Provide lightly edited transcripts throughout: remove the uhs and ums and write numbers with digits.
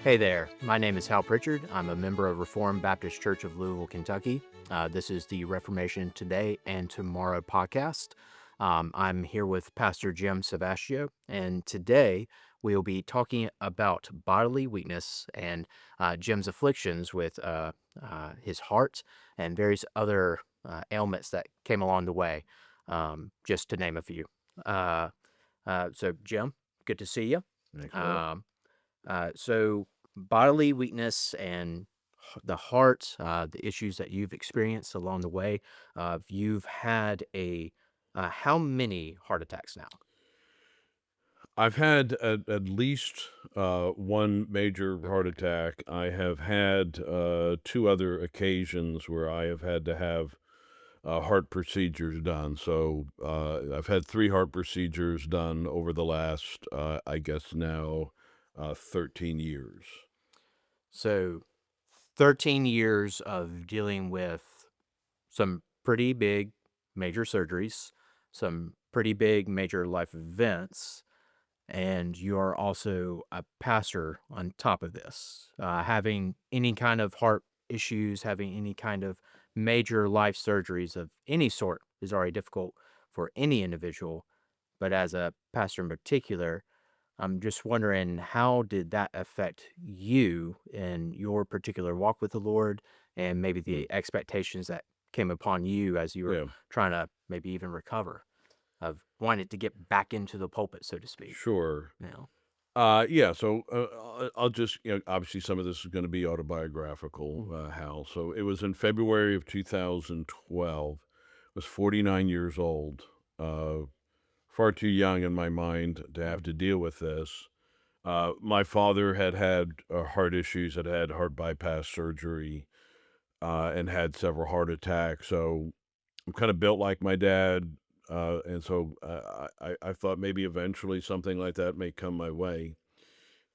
Hey there, my name is Hal Pritchard. I'm a member of Reformed Baptist Church of Louisville, Kentucky. This is the Reformation Today and Tomorrow podcast. I'm here with Pastor Jim Savastio, and today we'll be talking about bodily weakness and Jim's afflictions with his heart and various other ailments that came along the way, just to name a few. Uh, so, Jim, good to see you. Thanks a lot. So bodily weakness and the heart, the issues that you've experienced along the way, you've had how many heart attacks now? I've had at least one major heart attack. I have had two other occasions where I have had to have heart procedures done. So I've had three heart procedures done over the last, I guess now, 13 years. So 13 years of dealing with some pretty big major surgeries, some pretty big major life events, and you are also a pastor on top of this. Having any kind of heart issues, having any kind of major life surgeries of any sort is already difficult for any individual. But as a pastor in particular, I'm just wondering, how did that affect you in your particular walk with the Lord, and maybe Hmm. the expectations that came upon you as you were Yeah, trying to maybe even recover, of wanting to get back into the pulpit, so to speak? sure. Now. Yeah, so I'll just, obviously some of this is going to be autobiographical, Mhm. Hal. So it was in February of 2012. I was 49 years old, uh, far too young in my mind to have to deal with this. My father had had heart issues, had had heart bypass surgery, and had several heart attacks. So I'm kind of built like my dad. And so I thought maybe eventually something like that may come my way.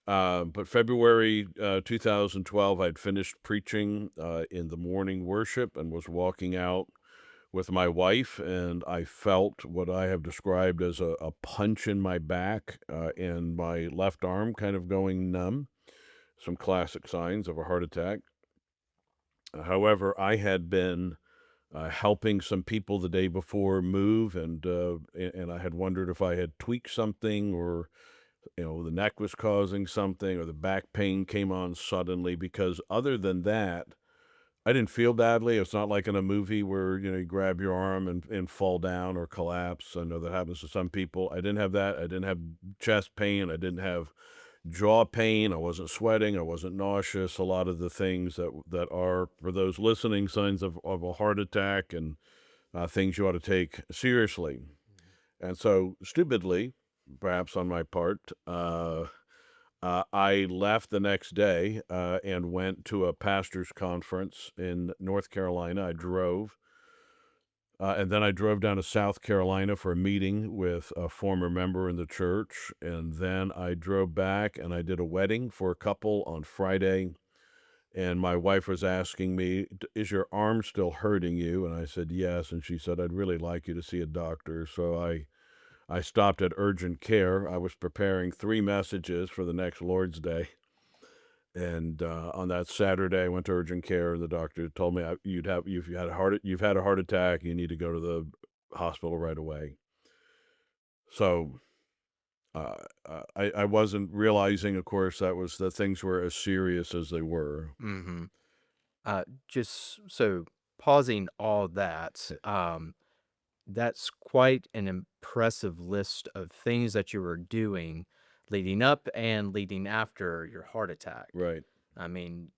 But February 2012, I'd finished preaching in the morning worship and was walking out with my wife, and I felt what I have described as a punch in my back and my left arm kind of going numb. Some classic signs of a heart attack. However, I had been helping some people the day before move, and I had wondered if I had tweaked something, or the neck was causing something, or the back pain came on suddenly, because other than that, I didn't feel badly. It's not like in a movie where, you grab your arm and fall down or collapse. I know that happens to some people. I didn't have that. I didn't have chest pain. I didn't have jaw pain. I wasn't sweating. I wasn't nauseous. A lot of the things that are, for those listening, signs of a heart attack, and things you ought to take seriously. And so, stupidly, perhaps on my part, I left the next day and went to a pastor's conference in North Carolina. I drove. And then I drove down to South Carolina for a meeting with a former member in the church. And then I drove back and I did a wedding for a couple on Friday. And my wife was asking me, "Is your arm still hurting you?" And I said, "Yes." And she said, "I'd really like you to see a doctor." So I stopped at urgent care. I was preparing three messages for the next Lord's Day. And on that Saturday, I went to urgent care, and the doctor told me you've had a heart attack. You need to go to the hospital right away. So I wasn't realizing, of course, that things were as serious as they were. Mm-hmm. Just so pausing all that, Yeah. that's quite an impressive list of things that you were doing leading up and leading after your heart attack. Right. I mean,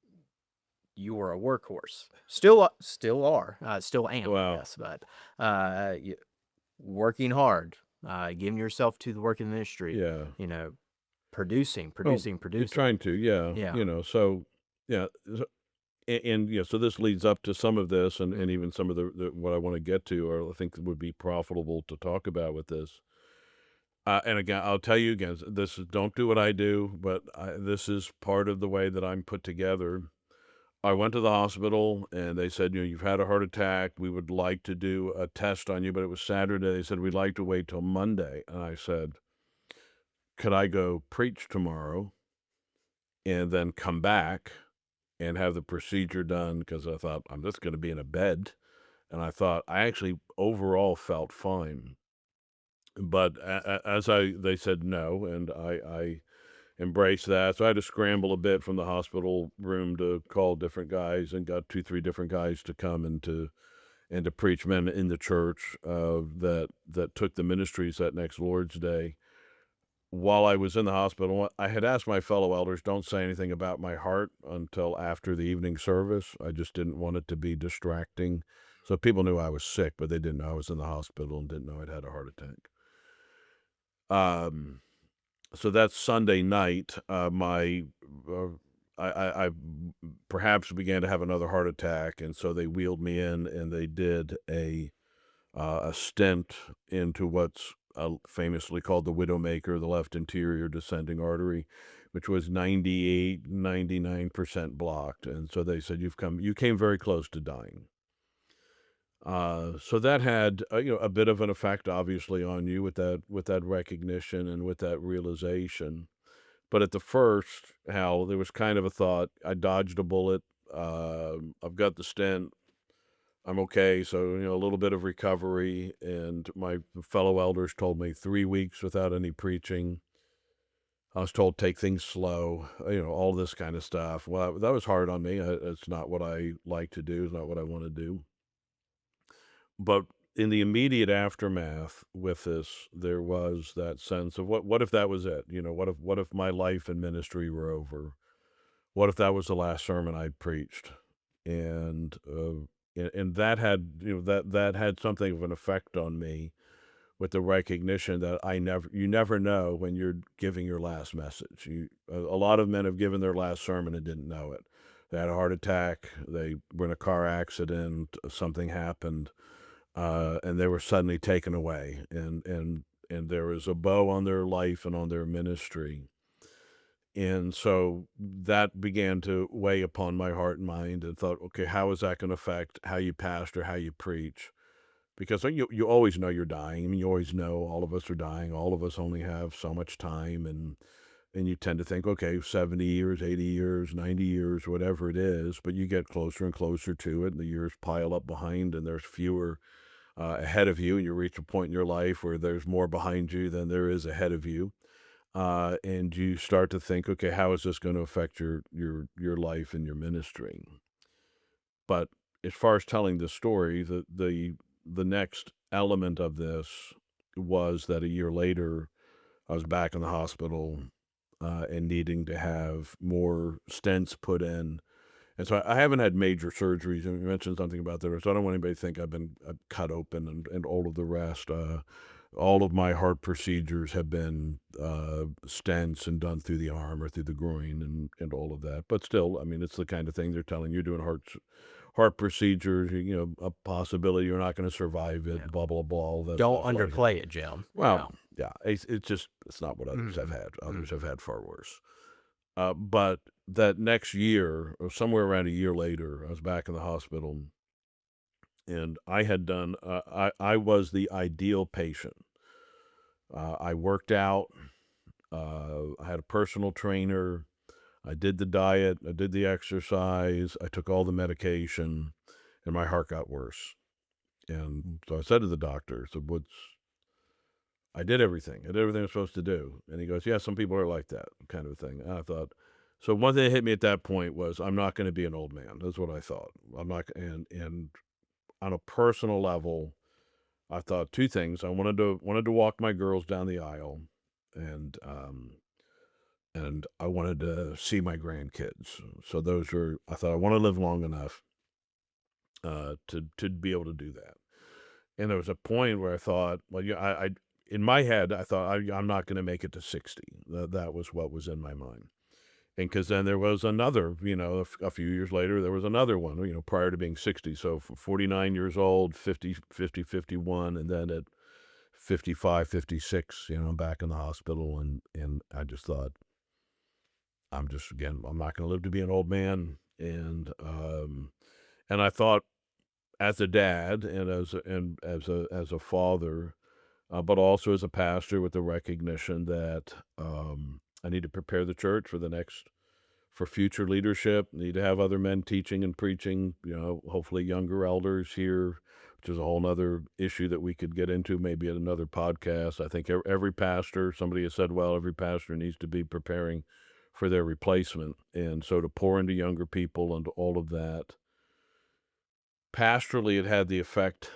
you were a workhorse. Still are, still am, I Wow. guess, but y working hard, giving yourself to the work in the ministry, Yeah. you know, producing, Well, producing, you're producing. trying to, yeah. Yeah. So yeah. So this leads up to some of this, and Mhm. even some of the what I want to get to, or I think would be profitable to talk about with this. And again, I'll tell you again, this is, don't do what I do, but this is part of the way that I'm put together. I went to the hospital and they said, you've had a heart attack. We would like to do a test on you, but it was Saturday. They said, we'd like to wait till Monday. And I said, could I go preach tomorrow and then come back and have the procedure done because I thought, "I'm just gonna be in a bed," and I thought I actually overall felt fine. But as they said no, and I embraced that. So I had to scramble a bit from the hospital room to call different guys and got 2, 3 different guys to come and to preach men in the church that took the ministries that next Lord's Day. While I was in the hospital, I had asked my fellow elders, don't say anything about my heart until after the evening service. I just didn't want it to be distracting. So people knew I was sick, but they didn't know I was in the hospital and didn't know I'd had a heart attack. Um, so that Sunday night, uh, I perhaps began to have another heart attack, and so they wheeled me in, and they did a stent into what's famously called the widowmaker, the left anterior descending artery, which was 98, 99% blocked. And so they said, you came very close to dying. So that had a bit of an effect, obviously, on you with that recognition and with that realization. But at the first, Hal, there was kind of a thought. I dodged a bullet. I've got the stent. I'm okay. So, a little bit of recovery. And my fellow elders told me 3 weeks without any preaching. I was told take things slow, all this kind of stuff. Well, that was hard on me. It's not what I like to do. It's not what I want to do. But in the immediate aftermath with this, there was that sense of what if that was it? What if my life and ministry were over? What if that was the last sermon I'd preached? And and that had that had something of an effect on me with the recognition that you never know when you're giving your last message. A lot of men have given their last sermon and didn't know it. They had a heart attack. They were in a car accident. Something happened, and they were suddenly taken away. And there was a bow on their life and on their ministry. And so that began to weigh upon my heart and mind and thought, okay, how is that going to affect how you pastor, how you preach? Because you always know you're dying. I mean, you always know all of us are dying. All of us only have so much time, and you tend to think, okay, 70 years, 80 years, 90 years, whatever it is, but you get closer and closer to it, and the years pile up behind, and there's fewer ahead of you, and you reach a point in your life where there's more behind you than there is ahead of you. And you start to think, okay, how is this going to affect your life and your ministry? But as far as telling the story, the next element of this was that a year later, I was back in the hospital and needing to have more stents put in. And so I haven't had major surgeries. And you mentioned something about that. So I don't want anybody to think I've been cut open and all of the rest. All of my heart procedures have been stents and done through the arm or through the groin and all of that. But still, I mean, it's the kind of thing they're telling you doing heart procedures, a possibility you're not gonna survive Yeah. it, blah, blah, blah, all that Don't stuff like it. underplay it, Jim. Well, Yeah. yeah, it's just it's not what others have Mhm. had. Others have Mhm. had far worse. But that next year, or somewhere around a year later, I was back in the hospital, and I had done I was the ideal patient. I worked out, I had a personal trainer, I did the diet, I did the exercise, I took all the medication, and my heart got worse. And so I said to the doctor, "So what's I did everything. I did everything I was supposed to do." And he goes, "Yeah, some people are like that," kind of a thing. And I thought, so one thing that hit me at that point was I'm not going to be an old man. That's what I thought. I'm not, and on a personal level, I thought two things. I wanted to walk my girls down the aisle, and I wanted to see my grandkids. So those were I thought I want to live long enough to be able to do that. And there was a point where I thought, well, yeah, I in my head, I thought I'm not going to make it to 60. That was what was in my mind. And because then there was another, a few years later, there was another one, prior to being 60. So 49 years old, 50, 51, and then at 55, 56, I'm back in the hospital. And I just thought, I'm not going to live to be an old man. And I thought, as a dad and as a father, but also as a pastor with the recognition that I need to prepare the church for the next for future leadership. Need to have other men teaching and preaching, hopefully younger elders here, which is a whole nother issue that we could get into maybe at another podcast. I think every pastor, somebody has said, well, every pastor needs to be preparing for their replacement. And so to pour into younger people and all of that. Pastorally, it had the effect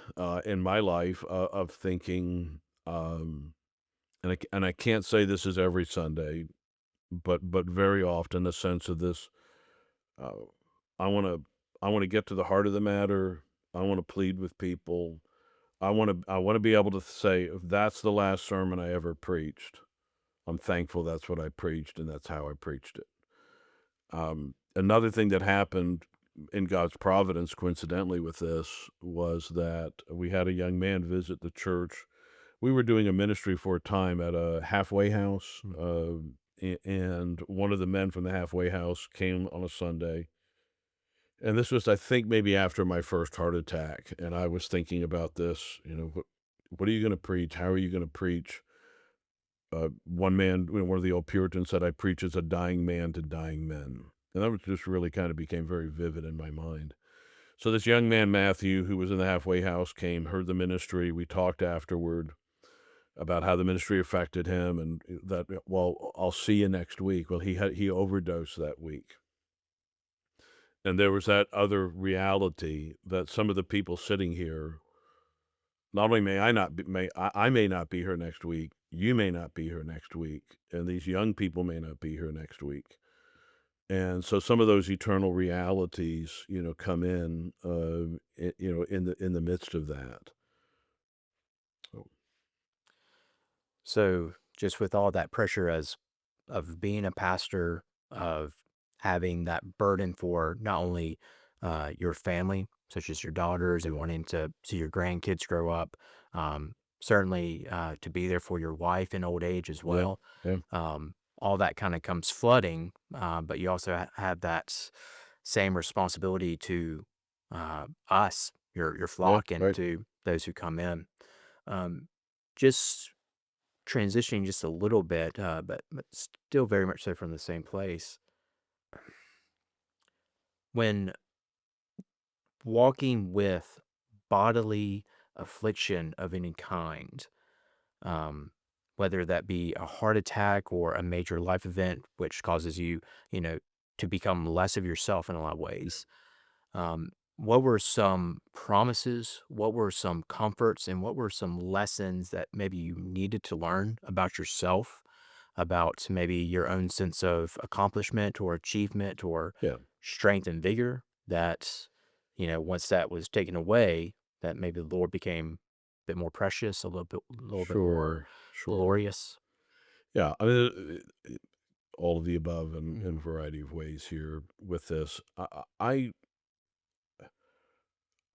in my life of thinking, and I can't say this is every Sunday, but very often the sense of this. Uh, I want to I want to get to the heart of the matter. I want to plead with people. I want to be able to say, if that's the last sermon I ever preached, I'm thankful that's what I preached and that's how I preached it. Another thing that happened in God's providence, coincidentally, with this was that we had a young man visit the church. We were doing a ministry for a time at a halfway house, Mm. and one of the men from the halfway house came on a Sunday. And this was, I think, maybe after my first heart attack. And I was thinking about this, what are you going to preach? How are you going to preach? One man, one of the old Puritans said, I preach as a dying man to dying men. And that was just really kind of became very vivid in my mind. So this young man, Matthew, who was in the halfway house, came, heard the ministry. We talked afterward about how the ministry affected him and that, well, I'll see you next week. Well, he overdosed that week. And there was that other reality that some of the people sitting here, not only may I not be, I may not be here next week, you may not be here next week, and these young people may not be here next week. And so some of those eternal realities, come in, in the midst of that. So, So just with all that pressure as of being a pastor, of having that burden for not only your family, such as your daughters and wanting to see your grandkids grow up, certainly to be there for your wife in old age as yeah, well. yeah, All that kind of comes flooding, but you also have that same responsibility to us, your yeah, flock, and right. to those who come in. Um, just transitioning just a little bit, but still very much so from the same place. When walking with bodily affliction of any kind, um, whether that be a heart attack or a major life event, which causes you, you know, to become less of yourself in a lot of ways. What were some promises? What were some comforts? And what were some lessons that maybe you needed to learn about yourself, about maybe your own sense of accomplishment or achievement or Yeah, strength and vigor that, once that was taken away, that maybe the Lord became a bit more precious, a little bit more sure, sure. glorious? Yeah, I mean, all of the above in Mhm. a variety of ways here with this.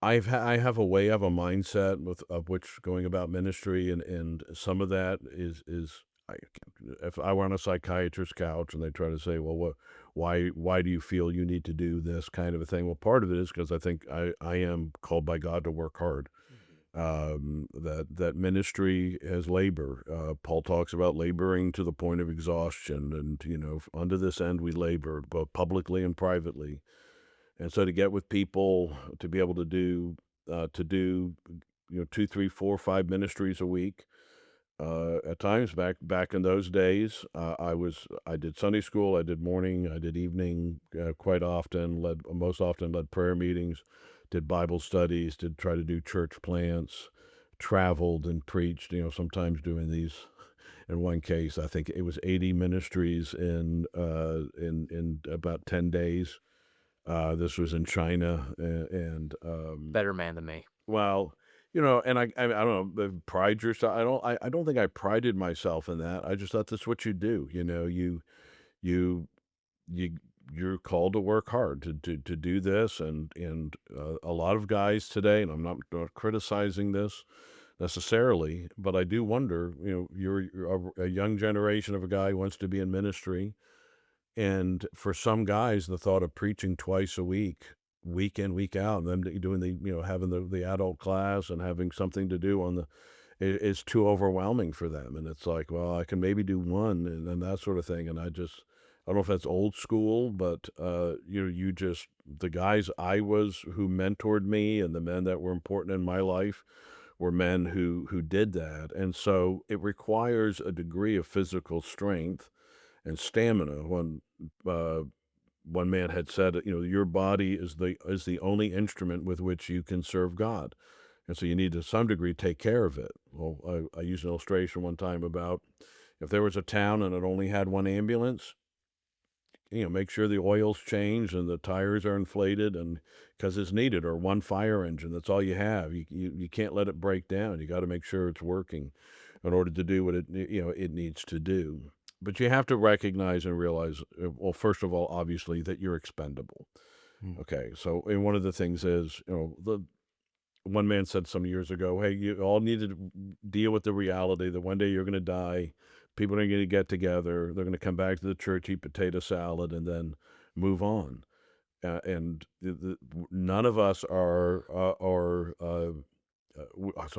I have a way, I have a mindset with of which going about ministry, and some of that is I, if I were on a psychiatrist's couch and they try to say, well, why do you feel you need to do this kind of a thing? Well, part of it is because I think I am called by God to work hard. Mhm. That ministry is labor. Paul talks about laboring to the point of exhaustion, and unto this end we labor, both publicly and privately. And so to get with people, to be able to do 2, 3, 4, 5 ministries a week. At times back in those days, I did Sunday school, I did morning, I did evening, quite often, most often led prayer meetings, did Bible studies, did try to do church plants, traveled and preached, sometimes doing these. In one case, I think it was 80 ministries in about 10 days. This was in China, and Better man than me. well, and I don't know, pride yourself. I don't think I prided myself in that. I just thought that's what you do. You you you're called to work hard to do this, and a lot of guys today, and I'm not criticizing this necessarily, but I do wonder. You're a young generation of a guy who wants to be in ministry, and for some guys, the thought of preaching twice a week, week in, week out, and them doing having the adult class and having something to do is too overwhelming for them. And it's like, well, I can maybe do one and that sort of thing. And I don't know if that's old school, but, you just the guys who mentored me and the men that were important in my life were men who did that, and so it requires a degree of physical strength and stamina. Uh, one man had said, "Your body is the only instrument with which you can serve God." And so you need to some degree take care of it. Well, I used an illustration one time about if there was a town and it only had one ambulance, make sure the oil's changed and the tires are inflated and because it's needed, or one fire engine. That's all you have. You can't let it break down. You got to make sure it's working in order to do what it needs to do. But you have to recognize and realize, well, first of all, obviously, that you're expendable. Mm. Okay, so and one of the things is, the one man said some years ago, "Hey, you all need to deal with the reality that one day you're going to die. People are going to get together. They're going to come back to the church, eat potato salad, and then move on." And none of us are. I'll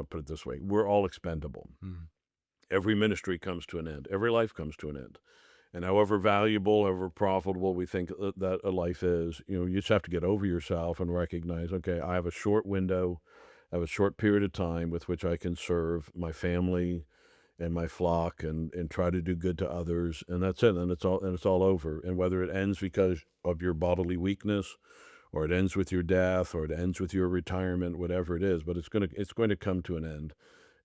put it this way: we're all expendable. Mm. Every ministry comes to an end. Every life comes to an end. And however valuable, however profitable we think that a life is, you just have to get over yourself and recognize, okay, I have a short window, I have a short period of time with which I can serve my family and my flock and try to do good to others, and that's it. And it's all over. And whether it ends because of your bodily weakness, or it ends with your death, or it ends with your retirement, whatever it is, but it's going to come to an end.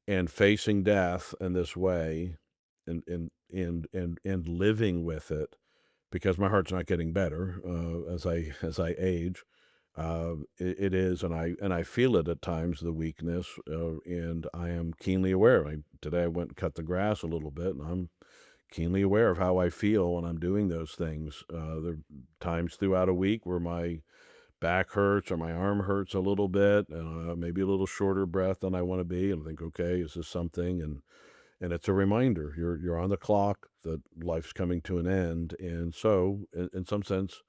And facing death in this way and living with it because my heart's not getting better, as I age, it is, and I feel it at times, the weakness, and I am keenly aware. Today I went and cut the grass a little bit, and I'm keenly aware of how I feel when I'm doing those things. There are times throughout a week where my back hurts or my arm hurts a little bit, maybe a little shorter breath than I wanna be, and think, "Okay, is this something?" And it's a reminder, you're on the clock, that life's coming to an end, and so, in some sense,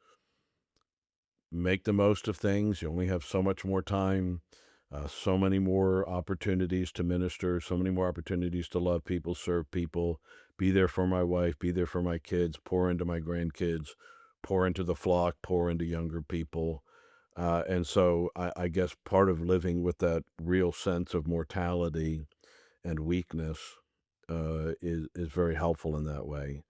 make the most of things. You only have so much more time, so many more opportunities to minister, so many more opportunities to love people, serve people, be there for my wife, be there for my kids, pour into my grandkids, pour into the flock, pour into younger people. And so I guess part of living with that real sense of mortality and weakness is very helpful in that way.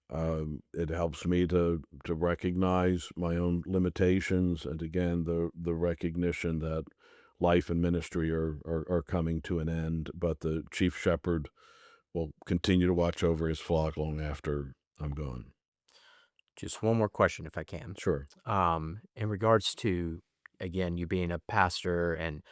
It helps me to recognize my own limitations, and again, the recognition that life and ministry are coming to an end, but the chief shepherd will continue to watch over his flock long after I'm gone. Just one more question, if I can. Sure. In regards to, again, you being a pastor and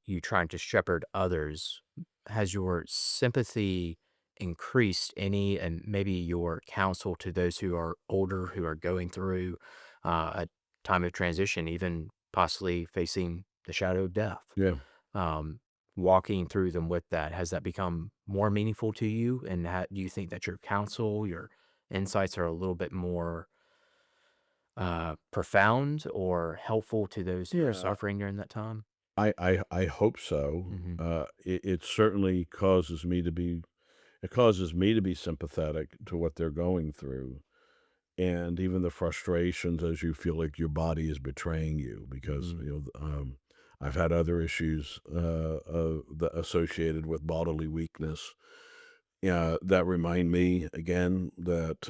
you trying to shepherd others, has your sympathy increased any, and maybe your counsel to those who are older, who are going through a time of transition, even possibly facing the shadow of death? Yeah. Um, Walking through them with that, has that become more meaningful to you? And do you think that your counsel, your insights are a little bit more profound or helpful to those who are Yeah. suffering during that time? I hope so. Mhm, It certainly causes me to be sympathetic to what they're going through. And even the frustrations as you feel like your body is betraying you because, mhm, I've had other issues, associated with bodily weakness, yeah, that remind me again that,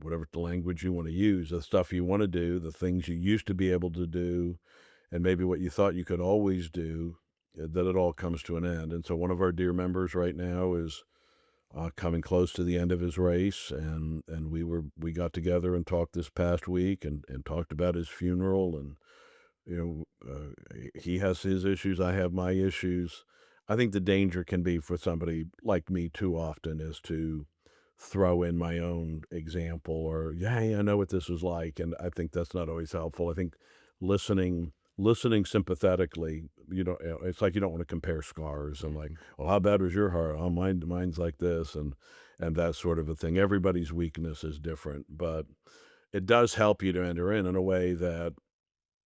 whatever the language you wanna use, the stuff you wanna do, the things you used to be able to do, and maybe what you thought you could always do, that it all comes to an end. And so one of our dear members right now is coming close to the end of his race, and we got together and talked this past week and talked about his funeral, and he has his issues, I have my issues. I think the danger can be for somebody like me too often is to throw in my own example or, yeah, hey, I know what this was like, and I think that's not always helpful. I think listening sympathetically, it's like you don't want to compare scars and like, mhm, well, how bad was your heart? Oh, mine's like this, and that sort of a thing. Everybody's weakness is different, but it does help you to enter in a way that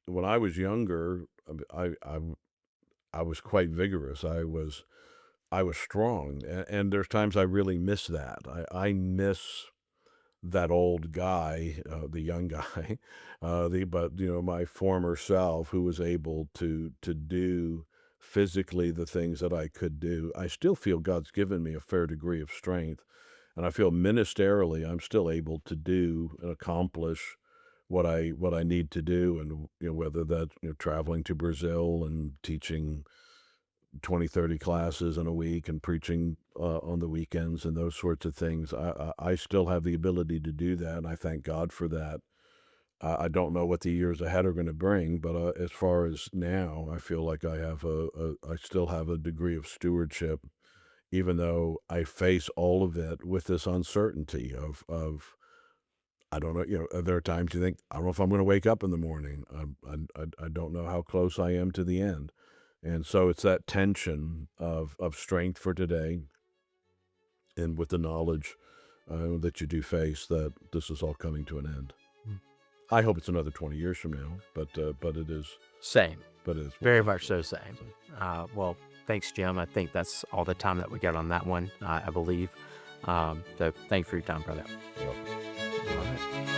when I was younger, I was quite vigorous. I was strong, and there's times I really miss that. I miss that old guy, the young guy, but my former self who was able to do physically the things that I could do. I still feel God's given me a fair degree of strength, and I feel ministerially I'm still able to do and accomplish what I need to do, and whether that's traveling to Brazil and teaching 20, 30 classes in a week and preaching on the weekends and those sorts of things. I still have the ability to do that, and I thank God for that. I don't know what the years ahead are going to bring, but as far as now, I feel like I still have a degree of stewardship, even though I face all of it with this uncertainty of I don't know. There are times you think, I don't know if I'm going to wake up in the morning. I don't know how close I am to the end. And so it's that tension of strength for today and with the knowledge that you do face that this is all coming to an end. Mm. I hope it's another 20 years from now, but it is, Same. but it is what Very it much is. so same. Well, thanks, Jim. I think that's all the time that we got on that one, I believe. So thanks for your time, brother. Well, All right.